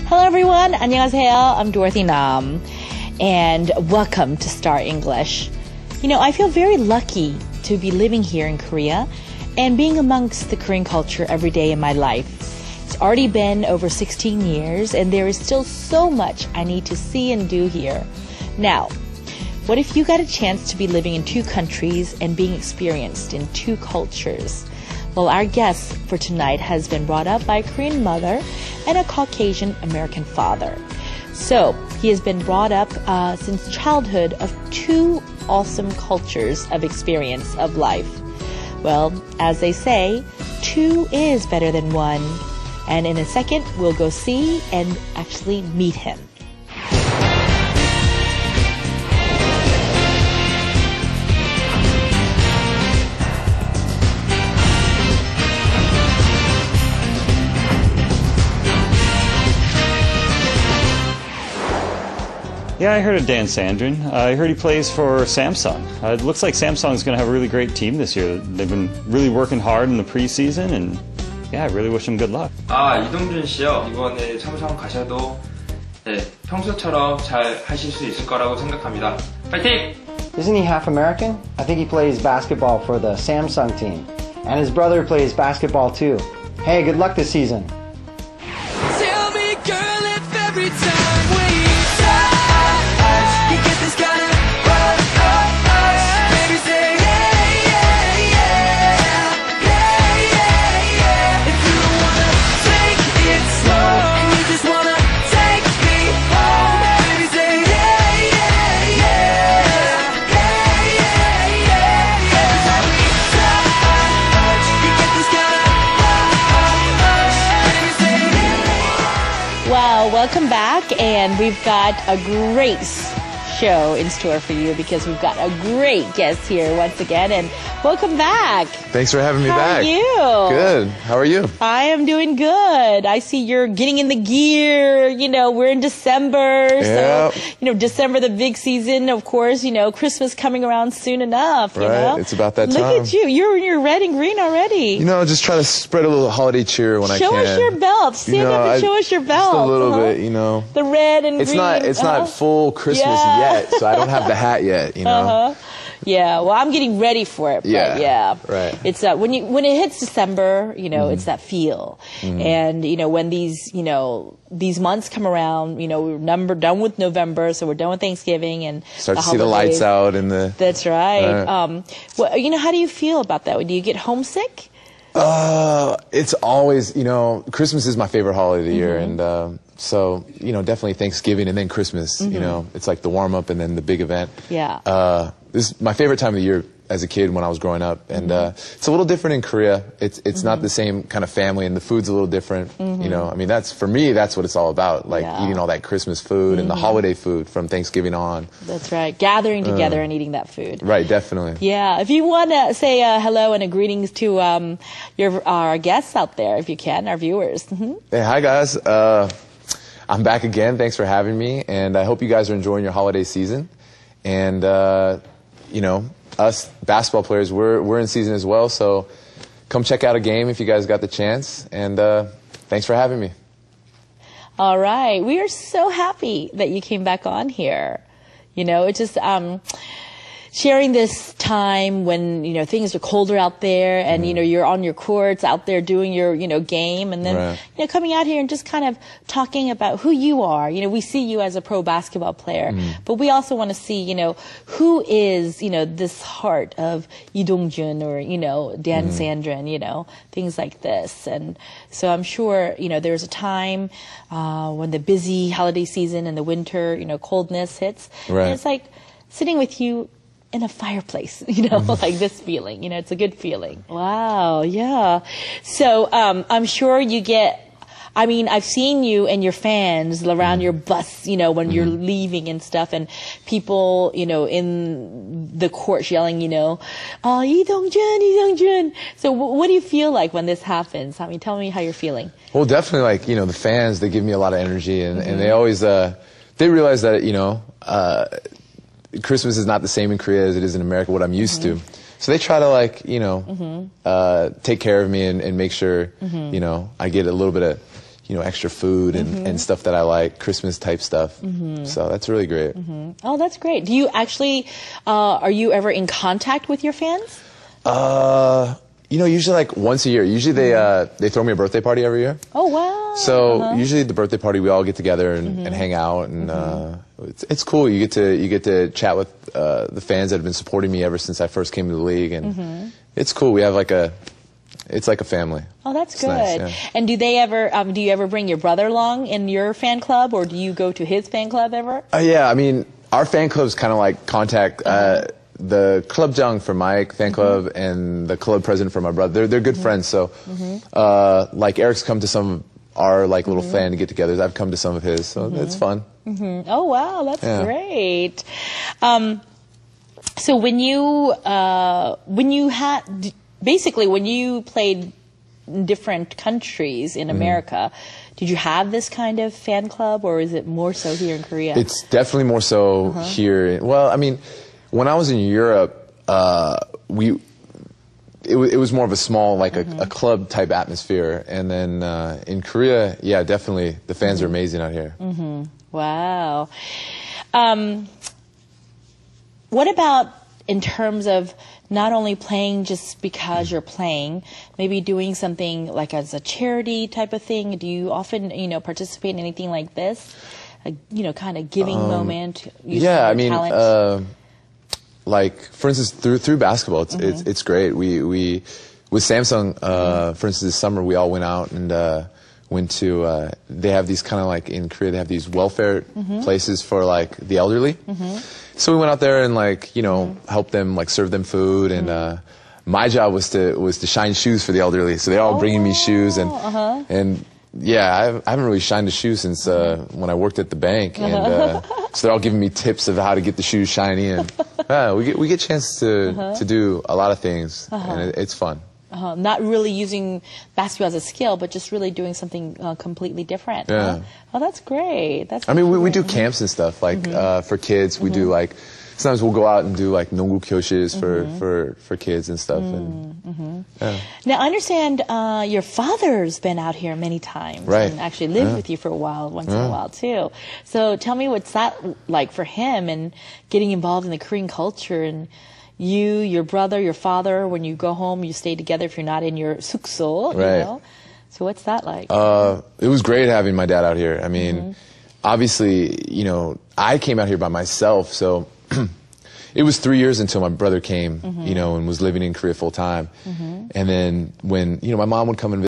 Hello everyone, 안녕하세요. I'm Dorothy Nam, and welcome to Star English. You know, I feel very lucky to be living here in Korea and being amongst the Korean culture every day in my life. It's already been over 16 years, and there is still so much I need to see and do here. Now, what if you got a chance to be living in two countries and being experienced in two cultures? Well, our guest for tonight has been brought up by a Korean mother and a Caucasian American father. So, he has been brought up since childhood of two awesome cultures of experience of life. Well, as they say, two is better than one. And in a second, we'll go see and actually meet him. Yeah, I heard of Dan Sandrin. I heard he plays for Samsung. It looks like Samsung's going to have a really great team this year. They've been really working hard in the preseason, and yeah, I really wish him good luck. 이동준 씨요. 이번에 삼성 가셔도 평소처럼 잘 하실 수 있을 거라고 생각합니다. 파이팅! Isn't he half American? I think he plays basketball for the Samsung team. And his brother plays basketball too. Hey, good luck this season. Tell me, girl, if every time we touch, you get this kind of rush. Baby, say yeah, yeah, yeah, yeah, yeah, yeah. If you don't wanna take it slow and you just wanna take me home, baby, say yeah, yeah, yeah, yeah, yeah, yeah, yeah. Every time we touch, you get this kind of rush. Baby, say yeah. Wow, welcome back, and we've got a great show in store for you because we've got a great guest here once again, and welcome back. Thanks for having me back. How are you? Good. How are you? I am doing good. I see you're getting in the gear. You know, we're in December. Yep. So, you know, December, the big season, of course, you know, Christmas coming around soon enough. You Right. know? It's about that Look time. at you. You're in your red and green already. You know, just try to spread a little holiday cheer when I can. Show us your belt. Stand up and show us your belt. Just a little bit, you know. The red and It's green. It's not full Christmas yet, so I don't have the hat yet, you know. Yeah, well, I'm getting ready for it. But Yeah, right. It's when it hits December, you know, it's that feel, and you know when these months come around, you know, we're done with November, so we're done with Thanksgiving and Start to see the lights out and the. That's right. Well, you know, how do you feel about that? Do you get homesick? It's always, you know, Christmas is my favorite holiday of the year, and so, you know, definitely Thanksgiving and then Christmas, you know, it's like the warm-up and then the big event. Yeah. This is my favorite time of the year as a kid when I was growing up, and it's a little different in Korea. It's not the same kind of family, and the food's a little different. You know, I mean, for me, that's what it's all about, like eating all that Christmas food and the holiday food from Thanksgiving on. That's right. Gathering together and eating that food. Right, definitely. Yeah. If you want to say hello and a greetings to our guests out there, if you can, our viewers. Hey, hi guys. I'm back again. Thanks for having me, and I hope you guys are enjoying your holiday season. And you know, us basketball players, we're in season as well. So come check out a game if you guys got the chance. And thanks for having me. All right. We are so happy that you came back on here. You know, it's just sharing this time when, you know, things are colder out there and, you know, you're on your courts out there doing your, you know, game, and then, you know, coming out here and just kind of talking about who you are. You know, we see you as a pro basketball player, but we also want to see, you know, who is, you know, this heart of Lee Dong-jun or, you know, Dan Sandrin, you know, things like this. And so I'm sure, you know, there's a time when the busy holiday season and the winter, you know, coldness hits. Right. And it's like sitting with you in a fireplace, you know, like this feeling, you know, it's a good feeling. Wow. Yeah. So, I'm sure you get, I mean, I've seen you and your fans around your bus, you know, when you're leaving and stuff, and people, you know, in the court yelling, you know, oh, Lee Dong-jun, Lee Dong-jun. So what do you feel like when this happens? I mean, tell me how you're feeling. Well, definitely, like, you know, the fans, they give me a lot of energy, and they always, they realize that, you know, Christmas is not the same in Korea as it is in America, what I'm used to. So they try to, like, you know, take care of me and make sure, you know, I get a little bit of, extra food and stuff that I like, Christmas type stuff. So that's really great. Oh, that's great. Do you actually, are you ever in contact with your fans? Usually like once a year. Usually they throw me a birthday party every year. Oh, wow. So usually the birthday party, we all get together and hang out, and it's cool. You get to chat with the fans that have been supporting me ever since I first came to the league, and it's cool. We have it's like a family. Oh, that's It's good. nice, yeah. And do you ever bring your brother along in your fan club, or do you go to his fan club ever? Yeah, I mean, our fan club's kind of like contact. The club장 for my fan club and the club president for my brother, they're good friends. So, like Eric's come to some of our like little fan get-togethers. I've come to some of his, so it's fun. Oh, wow, that's great. So when you played in different countries in America, did you have this kind of fan club, or is it more so here in Korea? It's definitely more so here. Well, I mean, when I was in Europe, it was more of a small, like a club type atmosphere. And then in Korea, yeah, definitely the fans are amazing out here. Wow. What about in terms of not only playing just because you're playing, maybe doing something like as a charity type of thing? Do you often, participate in anything like this? Kind of giving moment? Yeah, I mean, like for instance, through basketball, it's great. We with Samsung, for instance, this summer we all went out and went to. They have these kind of like in Korea, they have these welfare places for like the elderly. So we went out there and like help them, like serve them food, and my job was to shine shoes for the elderly. So they're all bringing me shoes, and yeah, I haven't really shined a shoe since when I worked at the bank, and so they're all giving me tips of how to get the shoes shiny, and we get a chance to do a lot of things, and it's fun. Not really using basketball as a skill, but just really doing something completely different. Yeah. Oh, that's great. I mean, we do camps and stuff, like for kids. We do like, sometimes we'll go out and do like 농구 교실s for kids and stuff. And, yeah. Now, I understand your father's been out here many times. Right. And actually lived with you for a while, once in a while, too. So tell me what's that like for him and getting involved in the Korean culture, and you, your brother, your father, when you go home, you stay together if you're not in your 숙소, right. you know? So what's that like? It was great having my dad out here. I mean, obviously, I came out here by myself, so it was 3 years until my brother came, and was living in Korea full time. And then when, my mom would come and